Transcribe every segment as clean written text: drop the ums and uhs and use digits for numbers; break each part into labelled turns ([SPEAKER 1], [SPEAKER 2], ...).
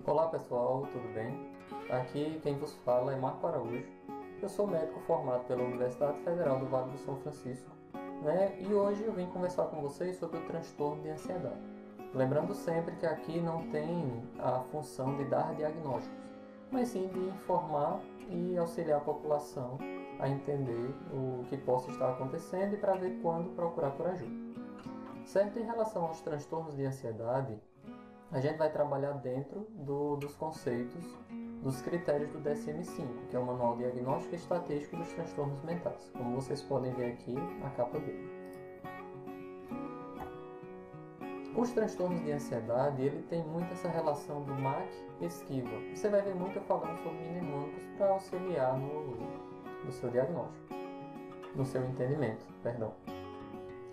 [SPEAKER 1] Olá pessoal, tudo bem? Aqui quem vos fala é Marco Araújo. Eu sou médico formado pela Universidade Federal do Vale do São Francisco, E hoje eu vim conversar com vocês sobre o transtorno de ansiedade. Lembrando sempre que aqui não tem a função de dar diagnósticos, mas sim de informar e auxiliar a população a entender o que possa estar acontecendo e para ver quando procurar por ajuda. Certo? Em relação aos transtornos de ansiedade, a gente vai trabalhar dentro dos conceitos, dos critérios do DSM-5, que é o Manual Diagnóstico e Estatístico dos Transtornos Mentais, como vocês podem ver aqui na capa dele. Os transtornos de ansiedade, ele tem muito essa relação do MAC-esquiva. Você vai ver muito eu falando sobre mnemônicos para auxiliar no seu diagnóstico, no seu entendimento, perdão.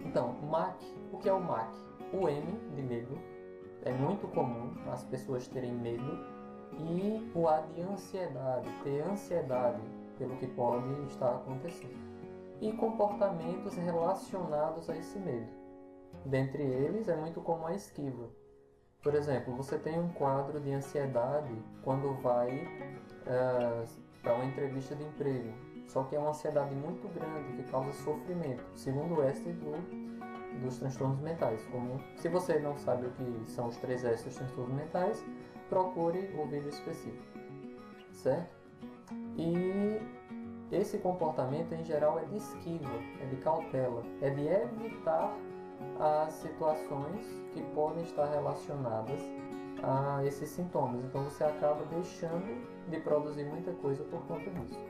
[SPEAKER 1] Então, MAC, o que é o MAC? O M de medo. É muito comum as pessoas terem medo, e o A de ansiedade, ter ansiedade pelo que pode estar acontecendo. E comportamentos relacionados a esse medo. Dentre eles, é muito comum a esquiva. Por exemplo, você tem um quadro de ansiedade quando vai para uma entrevista de emprego. Só que é uma ansiedade muito grande que causa sofrimento, segundo o EST dos transtornos mentais. Se você não sabe o que são os 3 S dos transtornos mentais, procure o vídeo específico, certo? E esse comportamento em geral é de esquiva, é de cautela, é de evitar as situações que podem estar relacionadas a esses sintomas. Então você acaba deixando de produzir muita coisa por conta disso,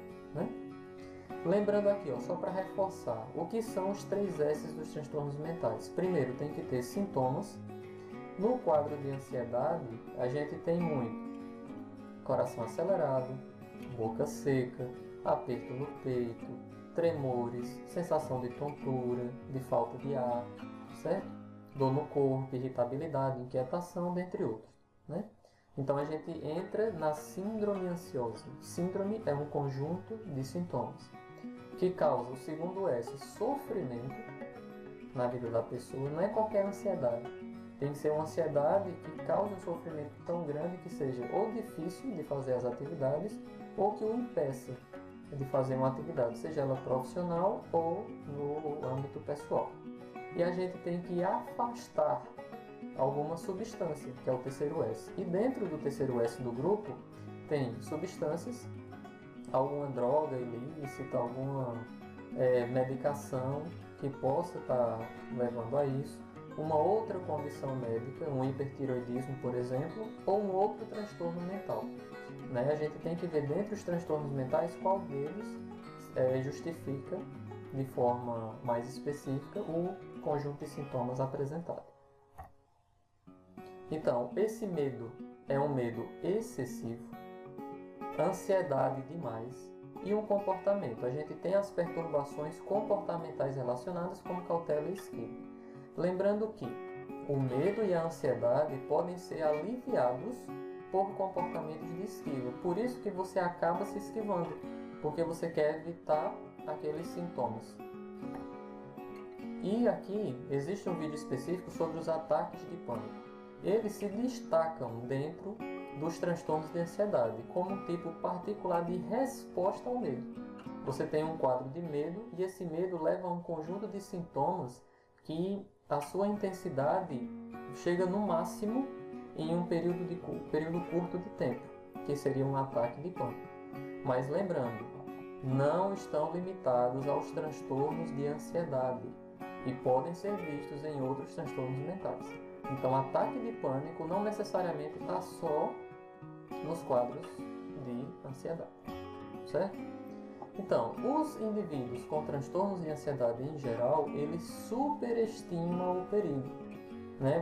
[SPEAKER 1] Lembrando aqui, só para reforçar, o que são os 3 S dos transtornos mentais? Primeiro, tem que ter sintomas. No quadro de ansiedade, a gente tem muito coração acelerado, boca seca, aperto no peito, tremores, sensação de tontura, de falta de ar, certo? Dor no corpo, irritabilidade, inquietação, dentre outros, Então a gente entra na síndrome ansiosa. Síndrome é um conjunto de sintomas que causa, o segundo S, sofrimento na vida da pessoa. Não é qualquer ansiedade. Tem que ser uma ansiedade que cause um sofrimento tão grande que seja ou difícil de fazer as atividades ou que o impeça de fazer uma atividade, seja ela profissional ou no âmbito pessoal. E a gente tem que afastar alguma substância, que é o terceiro S. E dentro do terceiro S do grupo tem substâncias, alguma droga ilícita, alguma medicação que possa estar levando a isso, uma outra condição médica, um hipertiroidismo, por exemplo, ou um outro transtorno mental. A gente tem que ver dentro dos transtornos mentais qual deles justifica de forma mais específica o conjunto de sintomas apresentado. Então, esse medo é um medo excessivo, ansiedade demais e um comportamento. A gente tem as perturbações comportamentais relacionadas como cautela e esquiva. Lembrando que o medo e a ansiedade podem ser aliviados por comportamentos de esquiva. Por isso que você acaba se esquivando, porque você quer evitar aqueles sintomas. E aqui existe um vídeo específico sobre os ataques de pânico. Eles se destacam dentro dos transtornos de ansiedade como um tipo particular de resposta ao medo. Você tem um quadro de medo e esse medo leva a um conjunto de sintomas que a sua intensidade chega no máximo em um período curto de tempo, que seria um ataque de pânico. Mas lembrando, não estão limitados aos transtornos de ansiedade e podem ser vistos em outros transtornos mentais. Então, ataque de pânico não necessariamente está só nos quadros de ansiedade, certo? Então, os indivíduos com transtornos de ansiedade em geral, eles superestimam o perigo.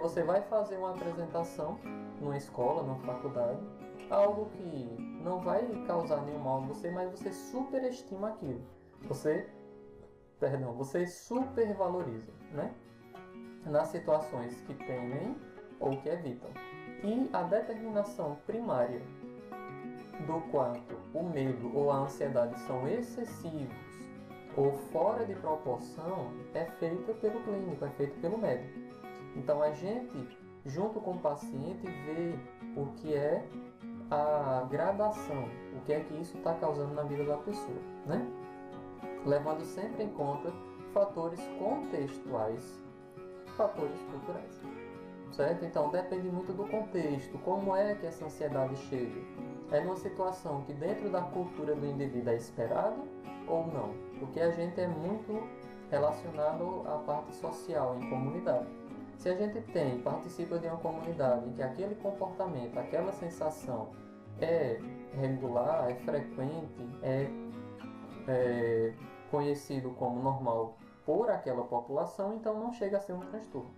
[SPEAKER 1] Você vai fazer uma apresentação numa escola, numa faculdade, algo que não vai causar nenhum mal a você, mas você superestima aquilo. Você supervaloriza, nas situações que temem ou que evitam. E a determinação primária do quanto o medo ou a ansiedade são excessivos ou fora de proporção é feita pelo clínico, é feita pelo médico. Então a gente, junto com o paciente, vê o que é a gradação, o que é que isso está causando na vida da pessoa, né? Levando sempre em conta fatores contextuais, fatores culturais, certo? Então depende muito do contexto, como é que essa ansiedade chega. É numa situação que dentro da cultura do indivíduo é esperado ou não? Porque a gente é muito relacionado à parte social, em comunidade. Se a gente participa de uma comunidade em que aquele comportamento, aquela sensação é regular, é frequente, é conhecido como normal por aquela população, então não chega a ser um transtorno,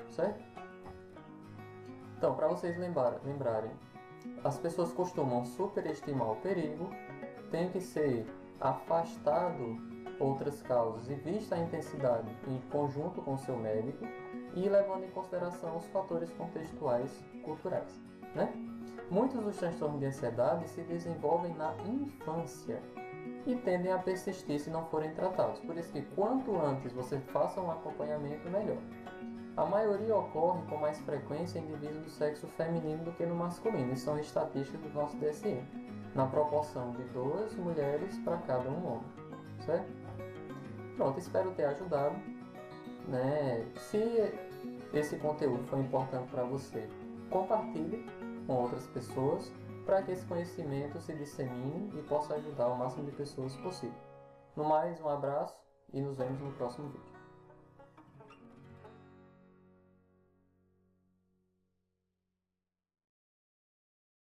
[SPEAKER 1] certo? Então, para vocês lembrarem, as pessoas costumam superestimar o perigo, tem que ser afastado outras causas e vista a intensidade em conjunto com o seu médico e levando em consideração os fatores contextuais culturais, né? Muitos dos transtornos de ansiedade se desenvolvem na infância e tendem a persistir se não forem tratados. Por isso que quanto antes você faça um acompanhamento, melhor. A maioria ocorre com mais frequência em indivíduos do sexo feminino do que no masculino. Isso são estatísticas do nosso DSM, na proporção de 2 mulheres para cada um homem, certo? Pronto, espero ter ajudado, né? Se esse conteúdo foi importante para você, compartilhe com outras pessoas para que esse conhecimento se dissemine e possa ajudar o máximo de pessoas possível. No mais, um abraço e nos vemos no próximo vídeo.